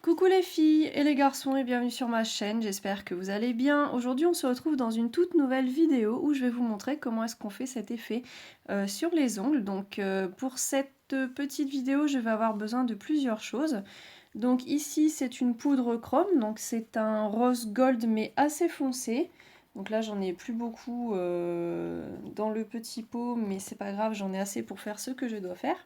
Coucou les filles et les garçons et bienvenue sur ma chaîne, j'espère que vous allez bien. Aujourd'hui on se retrouve dans une toute nouvelle vidéo où je vais vous montrer comment est-ce qu'on fait cet effet sur les ongles. Donc pour cette petite vidéo je vais avoir besoin de plusieurs choses. Donc ici c'est une poudre chrome, donc c'est un rose gold mais assez foncé. Donc là j'en ai plus beaucoup dans le petit pot mais c'est pas grave, j'en ai assez pour faire ce que je dois faire.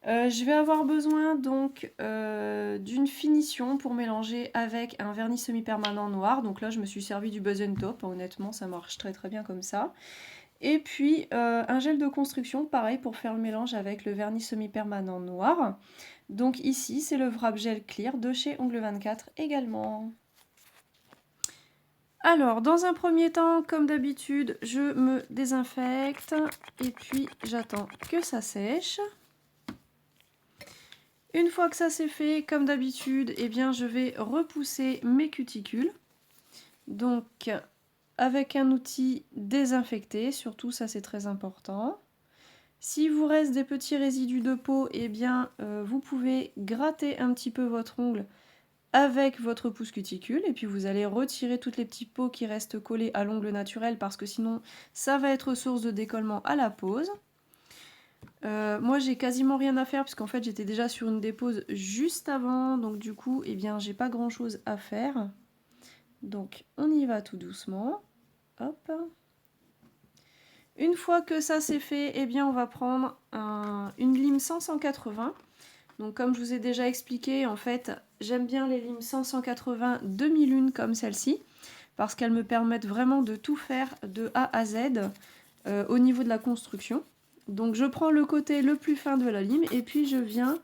Je vais avoir besoin donc d'une finition pour mélanger avec un vernis semi-permanent noir. Donc là je me suis servi du Buzz Top, honnêtement ça marche très très bien comme ça. Et puis un gel de construction, pareil pour faire le mélange avec le vernis semi-permanent noir. Donc ici c'est le Wrap Gel Clear de chez Ongle 24 également. Alors dans un premier temps, comme d'habitude, je me désinfecte et puis j'attends que ça sèche. Une fois que ça c'est fait, comme d'habitude, eh bien je vais repousser mes cuticules. Donc avec un outil désinfecté, surtout ça c'est très important. S'il vous reste des petits résidus de peau, eh bien vous pouvez gratter un petit peu votre ongle avec votre pouce cuticule et puis vous allez retirer toutes les petites peaux qui restent collées à l'ongle naturel parce que sinon ça va être source de décollement à la pose. Moi j'ai quasiment rien à faire puisqu'en fait j'étais déjà sur une dépose juste avant, donc du coup eh bien j'ai pas grand chose à faire. Donc on y va tout doucement. Hop. Une fois que ça c'est fait, eh bien on va prendre une lime 100-180. Donc comme je vous ai déjà expliqué, en fait j'aime bien les limes 100-180 demi-lune comme celle-ci parce qu'elles me permettent vraiment de tout faire de A à Z au niveau de la construction. Donc je prends le côté le plus fin de la lime et puis je viens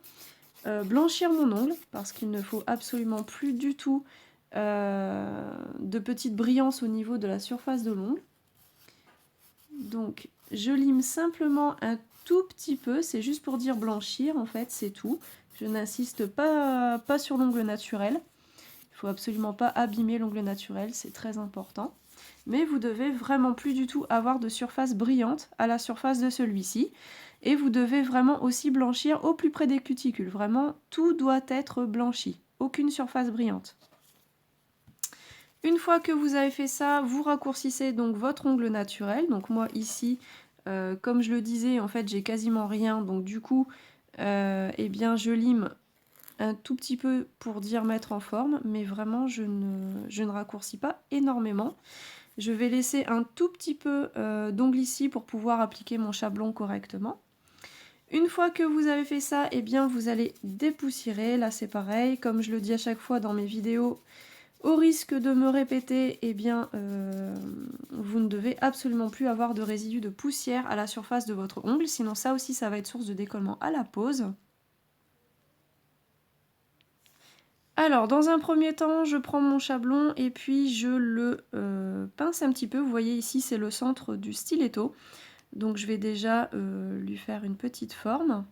blanchir mon ongle parce qu'il ne faut absolument plus du tout de petite brillance au niveau de la surface de l'ongle. Donc je lime simplement un tout petit peu, c'est juste pour dire blanchir en fait, c'est tout. Je n'insiste pas sur l'ongle naturel. Il ne faut absolument pas abîmer l'ongle naturel, c'est très important. Mais vous devez vraiment plus du tout avoir de surface brillante à la surface de celui-ci. Et vous devez vraiment aussi blanchir au plus près des cuticules. Vraiment, tout doit être blanchi. Aucune surface brillante. Une fois que vous avez fait ça, vous raccourcissez donc votre ongle naturel. Donc moi ici, comme je le disais, en fait j'ai quasiment rien. Donc du coup, eh bien je lime un tout petit peu pour dire mettre en forme. Mais vraiment, je ne raccourcis pas énormément. Je vais laisser un tout petit peu d'ongle ici pour pouvoir appliquer mon chablon correctement. Une fois que vous avez fait ça, eh bien vous allez dépoussiérer. Là c'est pareil, comme je le dis à chaque fois dans mes vidéos, au risque de me répéter, eh bien vous ne devez absolument plus avoir de résidus de poussière à la surface de votre ongle, sinon ça aussi ça va être source de décollement à la pose. Alors, dans un premier temps, je prends mon chablon et puis je le pince un petit peu. Vous voyez ici, c'est le centre du stiletto. Donc, je vais déjà lui faire une petite forme.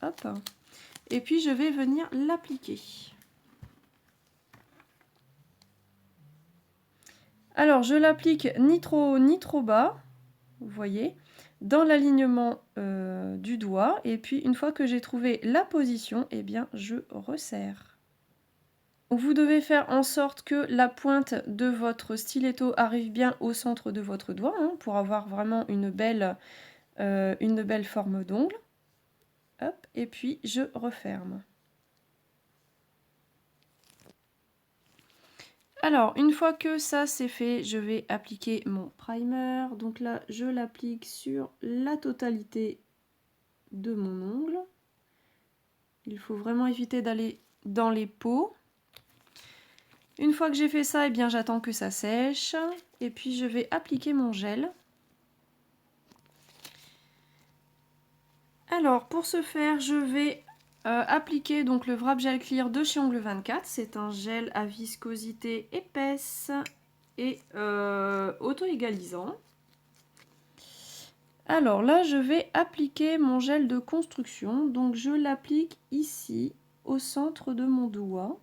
Hop. Et puis, je vais venir l'appliquer. Alors, je l'applique ni trop haut ni trop bas. Vous voyez, dans l'alignement du doigt. Et puis, une fois que j'ai trouvé la position, eh bien, je resserre. Vous devez faire en sorte que la pointe de votre stiletto arrive bien au centre de votre doigt hein, pour avoir vraiment une belle forme d'ongle. Hop, et puis je referme. Alors, une fois que ça c'est fait, je vais appliquer mon primer. Donc là, je l'applique sur la totalité de mon ongle. Il faut vraiment éviter d'aller dans les peaux. Une fois que j'ai fait ça, eh bien j'attends que ça sèche. Et puis je vais appliquer mon gel. Alors pour ce faire, je vais appliquer donc le Wrap Gel Clear de chez Ongle 24. C'est un gel à viscosité épaisse et auto-égalisant. Alors là, je vais appliquer mon gel de construction. Donc je l'applique ici, au centre de mon doigt.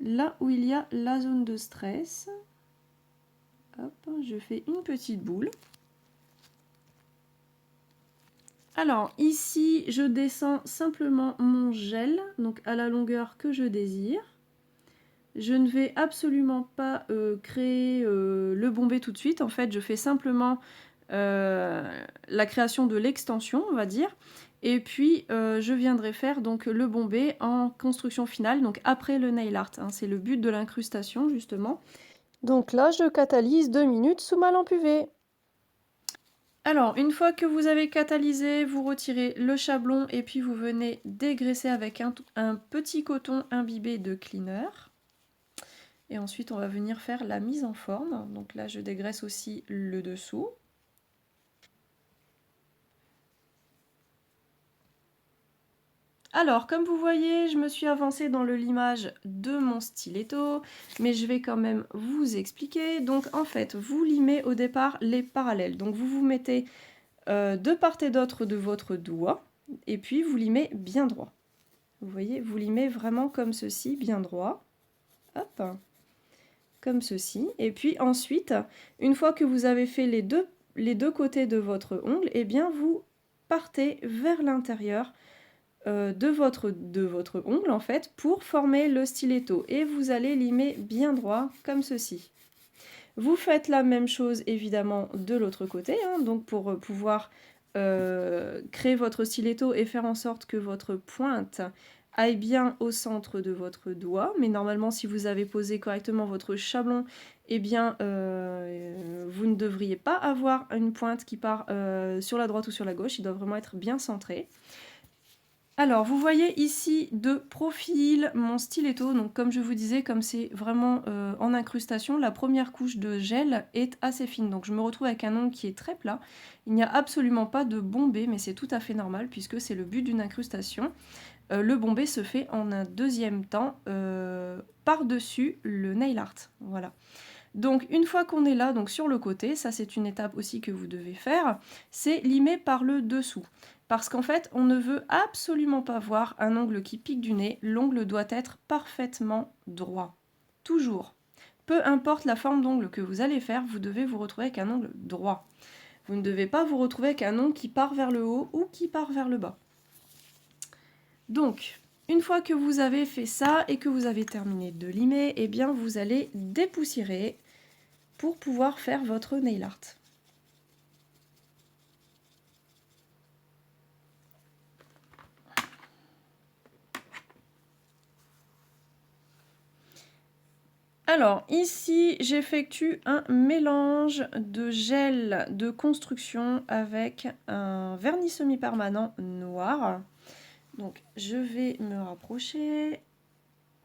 Là où il y a la zone de stress. Hop, je fais une petite boule. Alors ici, je descends simplement mon gel, donc à la longueur que je désire. Je ne vais absolument pas créer le bombé tout de suite. En fait, je fais simplement la création de l'extension, on va dire. Et puis, je viendrai faire donc le bombé en construction finale, donc après le nail art. Hein. C'est le but de l'incrustation, justement. Donc là, je catalyse 2 minutes sous ma lampe UV. Alors, une fois que vous avez catalysé, vous retirez le chablon et puis vous venez dégraisser avec un petit coton imbibé de cleaner. Et ensuite, on va venir faire la mise en forme. Donc là, je dégraisse aussi le dessous. Alors, comme vous voyez, je me suis avancée dans le limage de mon stiletto, mais je vais quand même vous expliquer. Donc, en fait, vous limez au départ les parallèles. Donc, vous vous mettez de part et d'autre de votre doigt, et puis vous limez bien droit. Vous voyez, vous limez vraiment comme ceci, bien droit. Hop, comme ceci. Et puis ensuite, une fois que vous avez fait les deux côtés de votre ongle, eh bien vous partez vers l'intérieur de votre ongle en fait pour former le stiletto. Et vous allez limer bien droit comme ceci. Vous faites la même chose évidemment de l'autre côté, hein, donc pour pouvoir créer votre stiletto et faire en sorte que votre pointe aille bien au centre de votre doigt. Mais normalement, si vous avez posé correctement votre chablon, eh bien, vous ne devriez pas avoir une pointe qui part sur la droite ou sur la gauche. Il doit vraiment être bien centré. Alors, vous voyez ici de profil mon stiletto. Donc, comme je vous disais, comme c'est vraiment en incrustation, la première couche de gel est assez fine. Donc, je me retrouve avec un ongle qui est très plat. Il n'y a absolument pas de bombé, mais c'est tout à fait normal puisque c'est le but d'une incrustation. Le bombé se fait en un deuxième temps par-dessus le nail art. Voilà. Donc, une fois qu'on est là, donc sur le côté, ça c'est une étape aussi que vous devez faire, c'est limer par le dessous. Parce qu'en fait, on ne veut absolument pas voir un ongle qui pique du nez. L'ongle doit être parfaitement droit. Toujours. Peu importe la forme d'ongle que vous allez faire, vous devez vous retrouver avec un ongle droit. Vous ne devez pas vous retrouver avec un ongle qui part vers le haut ou qui part vers le bas. Donc, une fois que vous avez fait ça et que vous avez terminé de limer, eh bien vous allez dépoussiérer pour pouvoir faire votre nail art. Alors ici j'effectue un mélange de gel de construction avec un vernis semi-permanent noir. Donc je vais me rapprocher.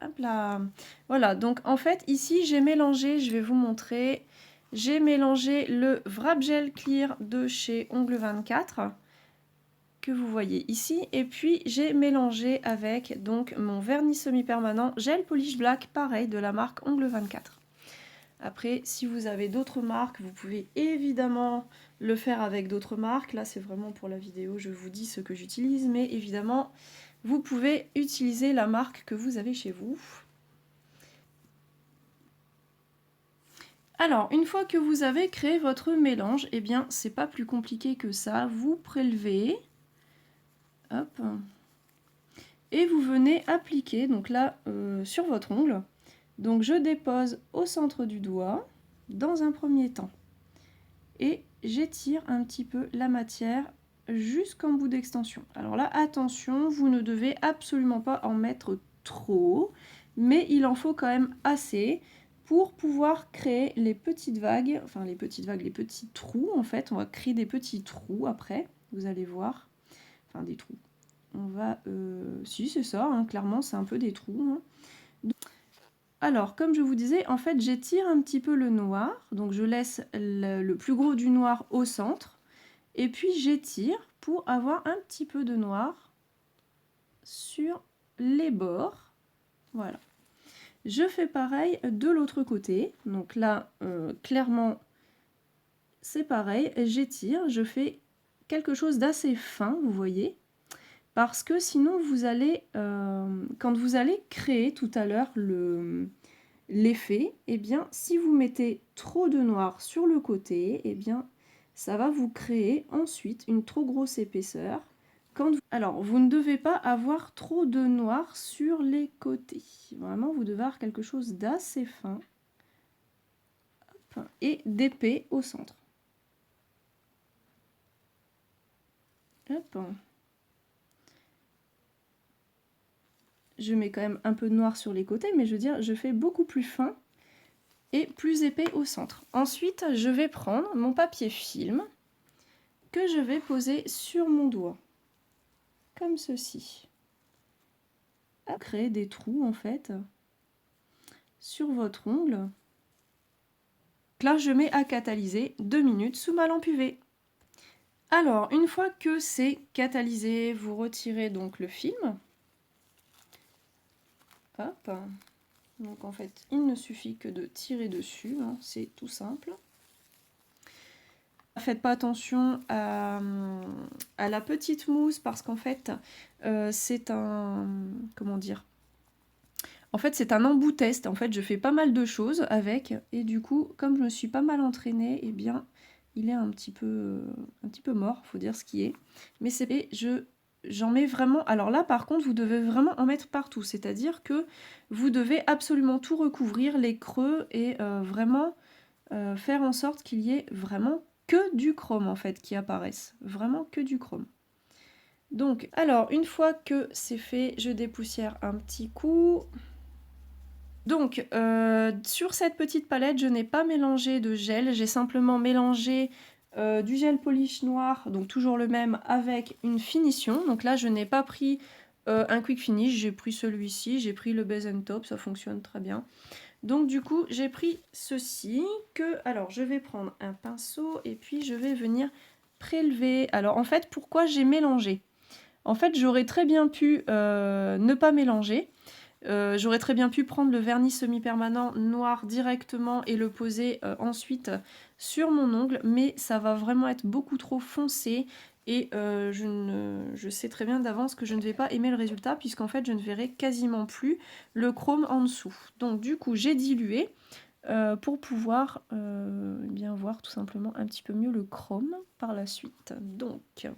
Hop là. Voilà, donc en fait ici j'ai mélangé, je vais vous montrer, j'ai mélangé le Wrap Gel Clear de chez Ongle 24 que vous voyez ici, et puis j'ai mélangé avec donc mon vernis semi-permanent Gel Polish Black, pareil de la marque Ongle 24. Après, si vous avez d'autres marques, vous pouvez évidemment le faire avec d'autres marques. Là, c'est vraiment pour la vidéo, je vous dis ce que j'utilise, mais évidemment, vous pouvez utiliser la marque que vous avez chez vous. Alors, une fois que vous avez créé votre mélange, eh bien, c'est pas plus compliqué que ça. Vous prélevez, hop, et vous venez appliquer, donc là, sur votre ongle. Donc, je dépose au centre du doigt, dans un premier temps. Et j'étire un petit peu la matière jusqu'en bout d'extension. Alors là, attention, vous ne devez absolument pas en mettre trop, mais il en faut quand même assez pour pouvoir créer les petites vagues, enfin les petites vagues, les petits trous en fait. On va créer des petits trous après, vous allez voir, enfin des trous. On va, si c'est ça, hein, clairement c'est un peu des trous. Hein. Alors, comme je vous disais, en fait, j'étire un petit peu le noir. Donc, je laisse le plus gros du noir au centre. Et puis, j'étire pour avoir un petit peu de noir sur les bords. Voilà. Je fais pareil de l'autre côté. Donc là, clairement, c'est pareil. J'étire, je fais quelque chose d'assez fin, vous voyez. Parce que sinon, vous allez, quand vous allez créer tout à l'heure l'effet, eh bien, si vous mettez trop de noir sur le côté, eh bien, ça va vous créer ensuite une trop grosse épaisseur. Alors, vous ne devez pas avoir trop de noir sur les côtés. Vraiment, vous devez avoir quelque chose d'assez fin. Hop, et d'épais au centre. Hop. Je mets quand même un peu de noir sur les côtés, mais je veux dire, je fais beaucoup plus fin et plus épais au centre. Ensuite, je vais prendre mon papier film que je vais poser sur mon doigt, comme ceci. Créer des trous en fait sur votre ongle. Là, je mets à catalyser 2 minutes sous ma lampe UV. Alors, une fois que c'est catalysé, vous retirez donc le film. Hop. Donc en fait, il ne suffit que de tirer dessus, hein, c'est tout simple. Faites pas attention à la petite mousse parce qu'en fait, c'est un... comment dire ? En fait, c'est un embout test. En fait, je fais pas mal de choses avec. Et du coup, comme je me suis pas mal entraînée, eh bien, il est un petit peu mort, faut dire ce qui est. Mais c'est... Et j'en mets vraiment... Alors là, par contre, vous devez vraiment en mettre partout. C'est-à-dire que vous devez absolument tout recouvrir, les creux, et vraiment faire en sorte qu'il y ait vraiment que du chrome, en fait, qui apparaisse. Vraiment que du chrome. Donc, alors, une fois que c'est fait, je dépoussière un petit coup... Donc, sur cette petite palette, je n'ai pas mélangé de gel, j'ai simplement mélangé du gel polish noir, donc toujours le même, avec une finition. Donc là, je n'ai pas pris un quick finish, j'ai pris celui-ci, j'ai pris le base and top, ça fonctionne très bien. Donc du coup, j'ai pris ceci, alors je vais prendre un pinceau et puis je vais venir prélever. Alors en fait, pourquoi j'ai mélangé? En fait, j'aurais très bien pu ne pas mélanger. J'aurais très bien pu prendre le vernis semi-permanent noir directement et le poser ensuite sur mon ongle, mais ça va vraiment être beaucoup trop foncé et je sais très bien d'avance que je ne vais pas aimer le résultat puisqu'en fait je ne verrai quasiment plus le chrome en dessous. Donc du coup j'ai dilué pour pouvoir bien voir tout simplement un petit peu mieux le chrome par la suite. Donc...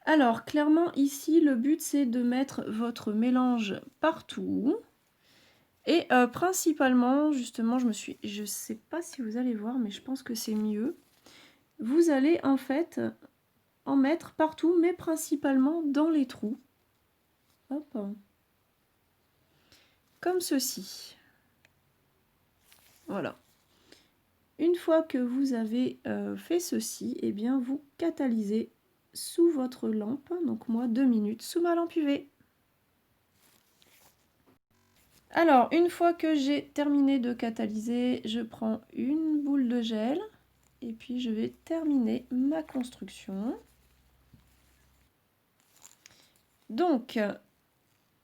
Alors, clairement, ici, le but, c'est de mettre votre mélange partout. Et principalement, justement, je sais pas si vous allez voir, mais je pense que c'est mieux. Vous allez, en fait, en mettre partout, mais principalement dans les trous. Hop. Comme ceci. Voilà. Une fois que vous avez fait ceci, eh bien, vous catalysez sous votre lampe. Donc moi, 2 minutes sous ma lampe UV. Alors, une fois que j'ai terminé de catalyser, je prends une boule de gel et puis je vais terminer ma construction. Donc,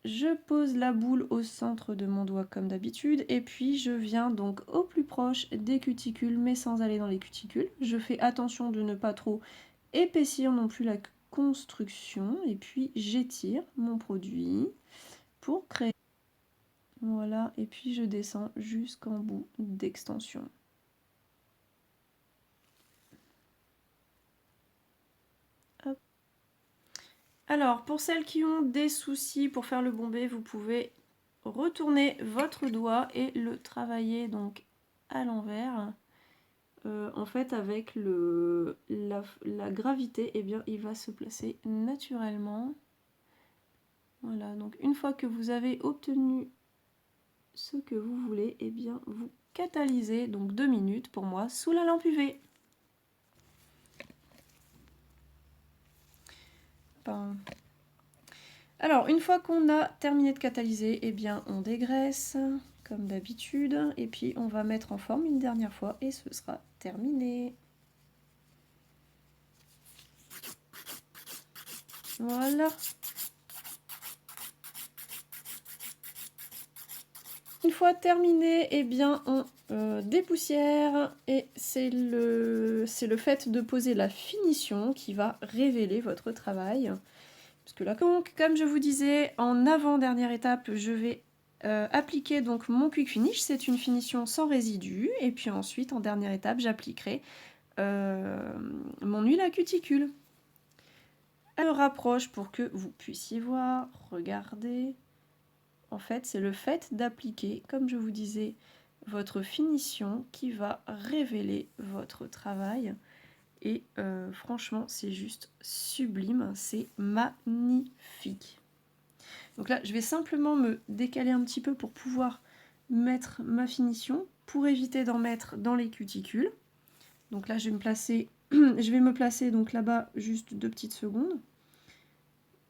je pose la boule au centre de mon doigt comme d'habitude et puis je viens donc au plus proche des cuticules mais sans aller dans les cuticules. Je fais attention de ne pas trop épaissir non plus la construction et puis j'étire mon produit pour créer... Voilà, et puis je descends jusqu'en bout d'extension. Hop. Alors, pour celles qui ont des soucis pour faire le bombé, vous pouvez retourner votre doigt et le travailler donc à l'envers. En fait, avec la gravité, eh bien, il va se placer naturellement. Voilà, donc une fois que vous avez obtenu ce que vous voulez, eh bien, vous catalysez, donc 2 minutes pour moi, sous la lampe UV. Alors, une fois qu'on a terminé de catalyser, eh bien, on dégraisse, comme d'habitude, et puis on va mettre en forme une dernière fois, et ce sera terminé. Voilà. Une fois terminé, eh bien, on dépoussière, et c'est le fait de poser la finition qui va révéler votre travail. Parce que là, donc, comme je vous disais, en avant-dernière étape, je vais appliquer donc mon quick finish, c'est une finition sans résidus. Et puis ensuite, en dernière étape, j'appliquerai mon huile à cuticule. Elle rapproche pour que vous puissiez voir. Regardez. En fait, c'est le fait d'appliquer, comme je vous disais, votre finition qui va révéler votre travail. Et franchement, c'est juste sublime, c'est magnifique. Donc là, je vais simplement me décaler un petit peu pour pouvoir mettre ma finition, pour éviter d'en mettre dans les cuticules. Donc là, je vais me placer donc là-bas juste 2 petites secondes.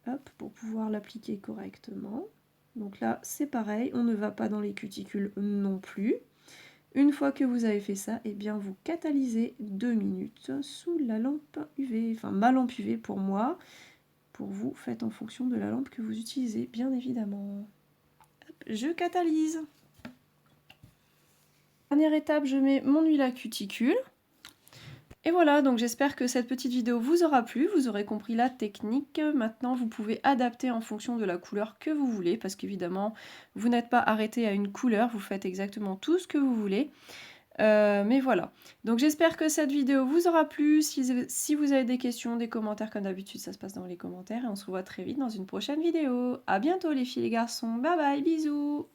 Hop, pour pouvoir l'appliquer correctement. Donc là, c'est pareil, on ne va pas dans les cuticules non plus. Une fois que vous avez fait ça, eh bien vous catalysez 2 minutes sous la lampe UV, enfin ma lampe UV pour moi. Pour vous, faites en fonction de la lampe que vous utilisez, bien évidemment. Hop, je catalyse. Dernière étape, je mets mon huile à cuticule. Et voilà, donc j'espère que cette petite vidéo vous aura plu, vous aurez compris la technique. Maintenant, vous pouvez adapter en fonction de la couleur que vous voulez, parce qu'évidemment, vous n'êtes pas arrêté à une couleur, vous faites exactement tout ce que vous voulez. Mais voilà, donc j'espère que cette vidéo vous aura plu. Si vous avez des questions, des commentaires, comme d'habitude, ça se passe dans les commentaires. Et on se revoit très vite dans une prochaine vidéo. A bientôt les filles et les garçons, bye bye, bisous.